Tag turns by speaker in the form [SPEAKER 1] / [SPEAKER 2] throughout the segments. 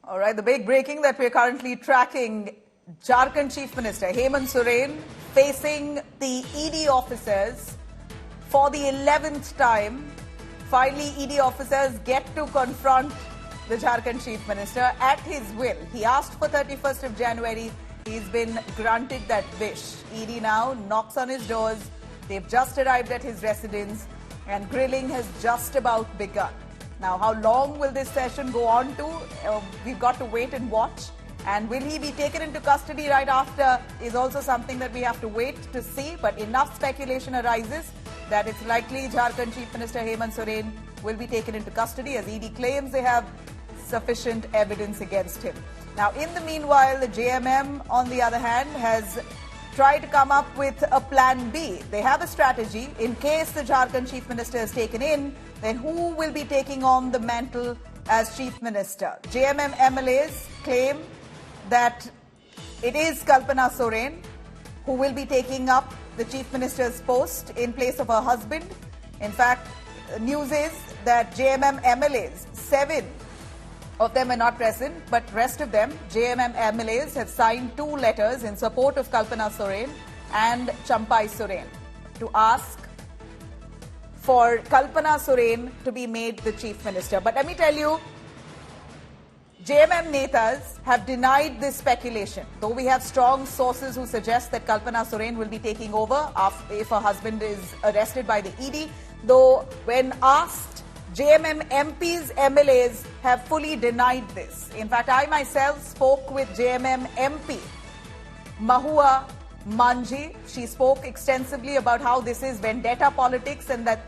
[SPEAKER 1] All right, the big breaking that we're currently tracking, Jharkhand Chief Minister Hemant Soren facing the ED officers for the 11th time. Finally, ED officers get to confront the Jharkhand Chief Minister at his will. He asked for 31st of January. He's been granted that wish. ED now knocks on his doors. They've just arrived at his residence and grilling has just about begun. Now, how long will this session go on to? We've got to wait and watch. And will he be taken into custody right after is also something that we have to wait to see. But enough speculation arises that it's likely Jharkhand Chief Minister Hemant Soren will be taken into custody as ED claims they have sufficient evidence against him. Now, in the meanwhile, the JMM, on the other hand, has tried to come up with a plan B. They have a strategy in case the Jharkhand Chief Minister is taken in, then who will be taking on the mantle as Chief Minister? JMM MLAs claim that it is Kalpana Soren who will be taking up the Chief Minister's post in place of her husband. In fact, news is that JMM MLAs, 7 of them are not present, but rest of them, JMM MLAs, have signed 2 letters in support of Kalpana Soren and Champai Soren to ask for Kalpana Soren to be made the Chief Minister. But let me tell you, JMM Netas have denied this speculation, though we have strong sources who suggest that Kalpana Soren will be taking over if her husband is arrested by the ED. Though when asked, JMM MPs, MLAs have fully denied this. In fact, I myself spoke with JMM MP Mahua Manji. She spoke extensively about how this is vendetta politics and that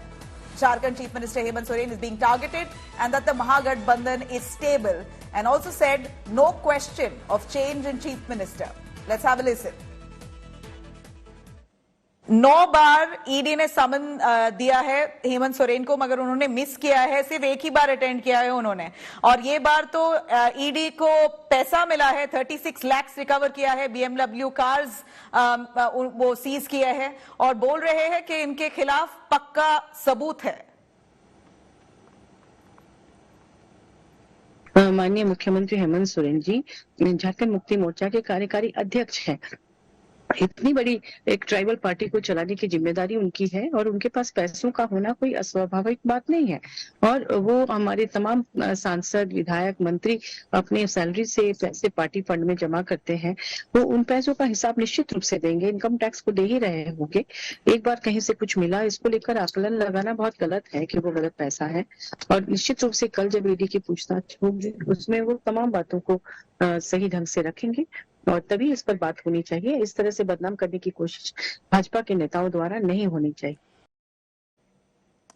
[SPEAKER 1] Jharkhand Chief Minister Hemant Soren is being targeted and that the Mahagathbandhan is stable, and also said no question of change in Chief Minister. Let's have a listen. 9 bar ED ने समन दिया है हेमंत सोरेन को, मगर उन्होंने miss किया है, सिर्फ एक ही बार अटेंड किया है उन्होंने। और ये बार तो ईडी को पैसा मिला है, 36 लाख रिकवर किया है, BMW कार्स वो सीज किया है और बोल रहे हैं कि इनके खिलाफ पक्का सबूत है।
[SPEAKER 2] माननीय मुख्यमंत्री हेमंत सोरेन जी झारखंड मुक्ति मोर्चा के कार्यकारी अध्यक्ष हैं। इतनी बड़ी एक ट्राइबल पार्टी को चलाने की जिम्मेदारी उनकी है और उनके पास पैसों का होना कोई अस्वाभाविक बात नहीं है। और वो हमारे तमाम सांसद, विधायक, मंत्री अपने सैलरी से पैसे पार्टी फंड में जमा करते हैं, वो उन पैसों का हिसाब निश्चित रूप से देंगे, इनकम टैक्स को दे ही रहे होंगे। एक बार कहीं से कुछ मिला, इसको लेकर आकलन लगाना बहुत गलत है कि वो गलत पैसा है। और निश्चित रूप से कल जब ईडी की पूछताछ होगी उसमें वो तमाम बातों को सही ढंग से रखेंगे और तभी इस पर बात होनी चाहिए। इस तरह से बदनाम करने की कोशिश भाजपा के नेताओं द्वारा नहीं होनी चाहिए।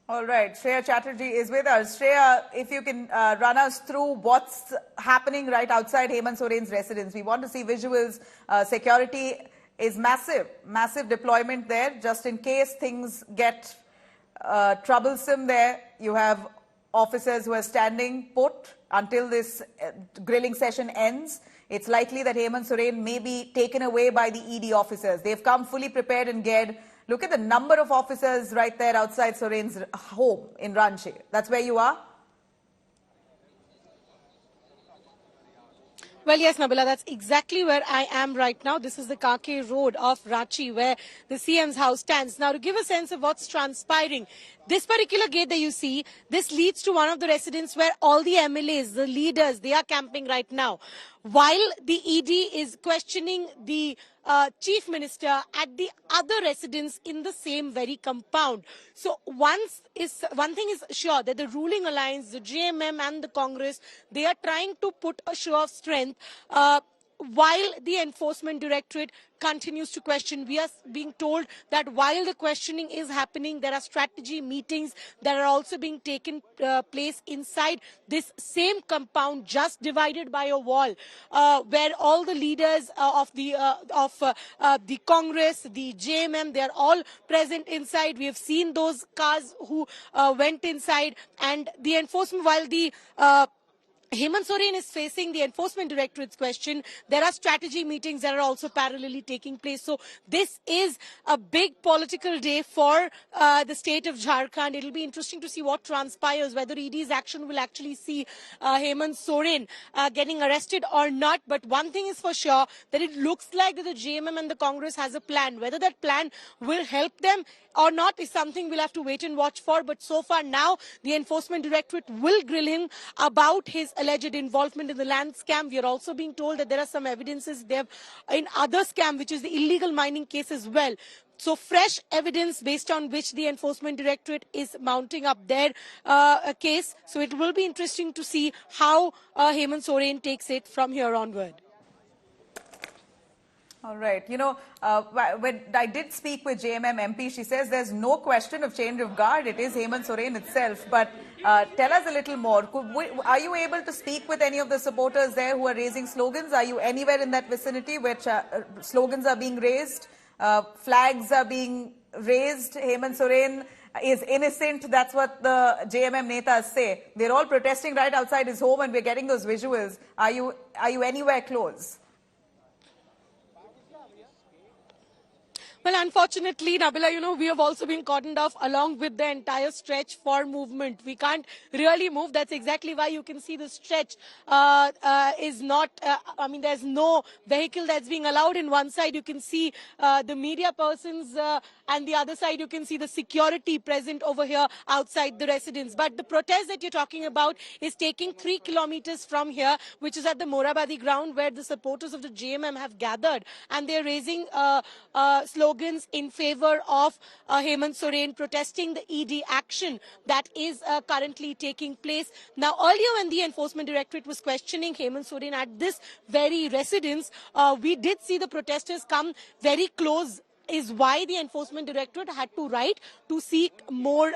[SPEAKER 1] All right, Shreya Chatterjee is with us. Shreya, if you can run us through what's happening right outside Hemant Soren's residence. We want to see visuals. Security is massive deployment there. Just in case things get troublesome there, you have officers who are standing put until this grilling session ends. It's likely that Hemant Soren may be taken away by the ED officers. They've come fully prepared and geared. Look at the number of officers right there outside Soren's home in Ranchi. That's where you are?
[SPEAKER 3] Well, yes, Nabila, that's exactly where I am right now. This is the Kake Road of Ranchi, where the CM's house stands. Now, to give a sense of what's transpiring, this particular gate that you see, this leads to one of the residences where all the MLAs, the leaders, they are camping right now. While the ED is questioning the Chief Minister at the other residence in the same very compound. So one thing is sure, that the ruling alliance, the JMM and the Congress, they are trying to put a show of strength while the Enforcement Directorate continues to question. We are being told that while the questioning is happening, there are strategy meetings that are also being taken place inside this same compound, just divided by a wall, where all the leaders of the Congress, the JMM, they are all present inside. We have seen those cars who went inside, and the enforcement, while the Hemant Soren is facing the Enforcement Directorate's question. There are strategy meetings that are also parallelly taking place. So this is a big political day for the state of Jharkhand. It'll be interesting to see what transpires, whether ED's action will actually see Hemant Soren getting arrested or not. But one thing is for sure, that it looks like that the JMM and the Congress has a plan. Whether that plan will help them or not is something we'll have to wait and watch for. But so far now, the Enforcement Directorate will grill him about his alleged involvement in the land scam. We are also being told that there are some evidences there in other scam, which is the illegal mining case as well. So fresh evidence based on which the Enforcement Directorate is mounting up their case. So it will be interesting to see how Hemant Soren takes it from here onward.
[SPEAKER 1] All right. You know, when I did speak with JMM MP, she says there's no question of change of guard. It is Hemant Soren itself. But tell us a little more. Are you able to speak with any of the supporters there who are raising slogans? Are you anywhere in that vicinity where slogans are being raised, flags are being raised? Hemant Soren is innocent. That's what the JMM netas say. They're all protesting right outside his home, and we're getting those visuals. Are you anywhere close?
[SPEAKER 3] Well, unfortunately, Nabila, you know, we have also been cordoned off along with the entire stretch for movement. We can't really move. That's exactly why you can see the stretch is not, there's no vehicle that's being allowed. In one side, you can see the media persons and the other side, you can see the security present over here outside the residence. But the protest that you're talking about is taking 3 kilometers from here, which is at the Morabadi ground where the supporters of the JMM have gathered. And they're raising slogans in favor of Hemant Soren, protesting the ED action that is currently taking place. Now, earlier when the Enforcement Directorate was questioning Hemant Soren at this very residence, we did see the protesters come very close, is why the Enforcement Directorate had to write to seek more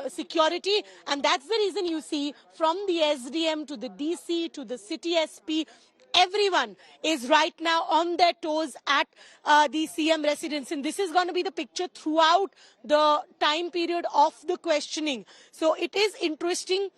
[SPEAKER 3] security. And that's the reason you see from the SDM to the DC to the city SP, everyone is right now on their toes at the CM residence. And this is going to be the picture throughout the time period of the questioning. So it is interesting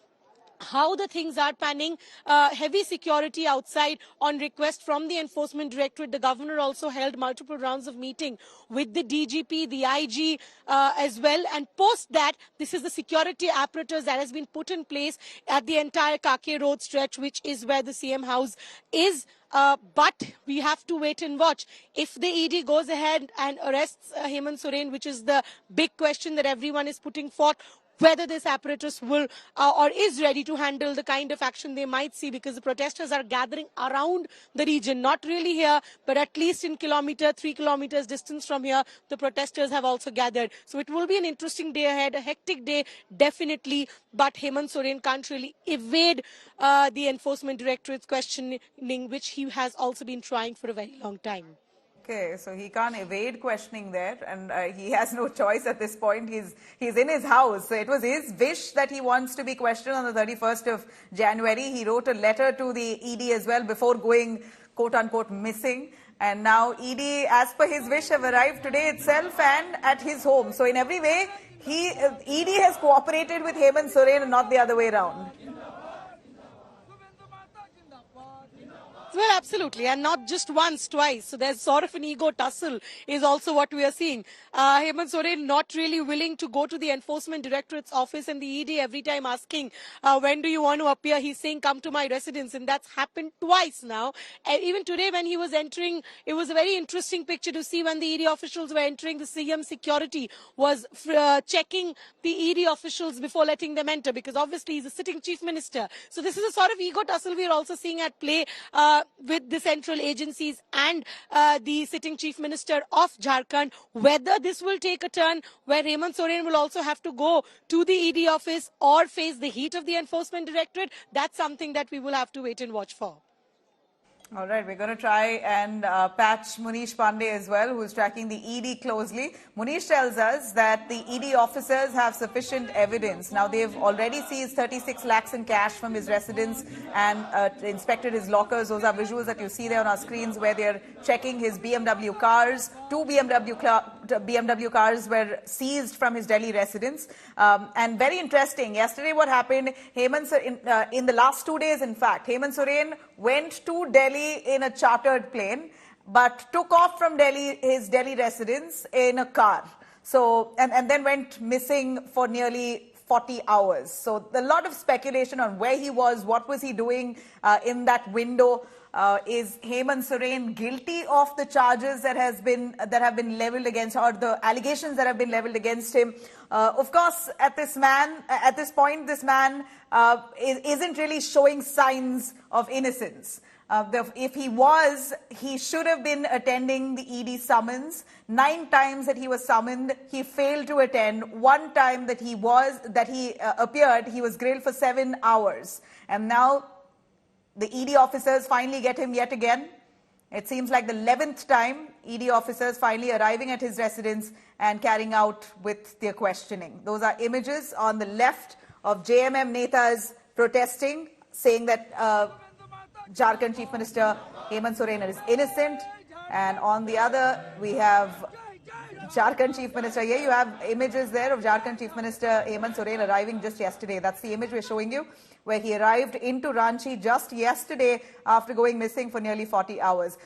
[SPEAKER 3] how the things are panning. Heavy security outside on request from the Enforcement Directorate. The governor also held multiple rounds of meeting with the DGP, the IG as well. And post that, this is the security apparatus that has been put in place at the entire Kake Road stretch, which is where the CM house is. But we have to wait and watch. If the ED goes ahead and arrests Hemant Soren, which is the big question that everyone is putting forth, whether this apparatus will or is ready to handle the kind of action they might see, because the protesters are gathering around the region, not really here, but at least in 3 kilometers distance from here, the protesters have also gathered. So it will be an interesting day ahead, a hectic day, definitely, but Hemant Soren can't really evade the Enforcement Directorate's questioning, which he has also been trying for a very long time.
[SPEAKER 1] Okay, so he can't evade questioning there, and he has no choice at this point. He's in his house. So it was his wish that he wants to be questioned on the 31st of January. He wrote a letter to the ED as well before going, quote-unquote, missing. And now ED, as per his wish, have arrived today itself and at his home. So in every way, ED has cooperated with Hemant Soren and not the other way around.
[SPEAKER 3] Well, absolutely, and not just once, twice. So there's sort of an ego tussle is also what we are seeing. Hemant Soren not really willing to go to the Enforcement Directorate's office and the ED every time asking, when do you want to appear? He's saying, come to my residence, and that's happened twice now. And even today when he was entering, it was a very interesting picture to see when the ED officials were entering. The CM security was checking the ED officials before letting them enter, because obviously he's a sitting Chief Minister. So this is a sort of ego tussle we're also seeing at play with the central agencies and the sitting Chief Minister of Jharkhand. Whether this will take a turn where Hemant Soren will also have to go to the ED office or face the heat of the Enforcement Directorate, that's something that we will have to wait and watch for.
[SPEAKER 1] All right, we're going to try and patch Munish Pandey as well, who's tracking the ED closely. Munish tells us that the ED officers have sufficient evidence. Now, they've already seized 36 lakhs in cash from his residence and inspected his lockers. Those are visuals that you see there on our screens where they're checking his BMW cars, 2 BMW BMW cars were seized from his Delhi residence. And very interesting, yesterday what happened, in the last 2 days, in fact, Hemant Soren went to Delhi in a chartered plane, but took off from his Delhi residence in a car. So, and then went missing for nearly 40 hours. So a lot of speculation on where he was, what was he doing in that window. Is Hemant Soren guilty of the charges that have been leveled against, or the allegations that have been leveled against him? Of course, at this point, this man isn't really showing signs of innocence. If he was, he should have been attending the ED summons. 9 times that he was summoned, he failed to attend. 1 time that he appeared, he was grilled for 7 hours. And now the ED officers finally get him yet again. It seems like the 11th time, ED officers finally arriving at his residence and carrying out with their questioning. Those are images on the left of JMM Netas protesting, saying that Jharkhand Chief Minister Hemant Soren is innocent. And on the other, we have Jharkhand Chief Minister. Here you have images there of Jharkhand Chief Minister Hemant Soren arriving just yesterday. That's the image we're showing you, where he arrived into Ranchi just yesterday after going missing for nearly 40 hours.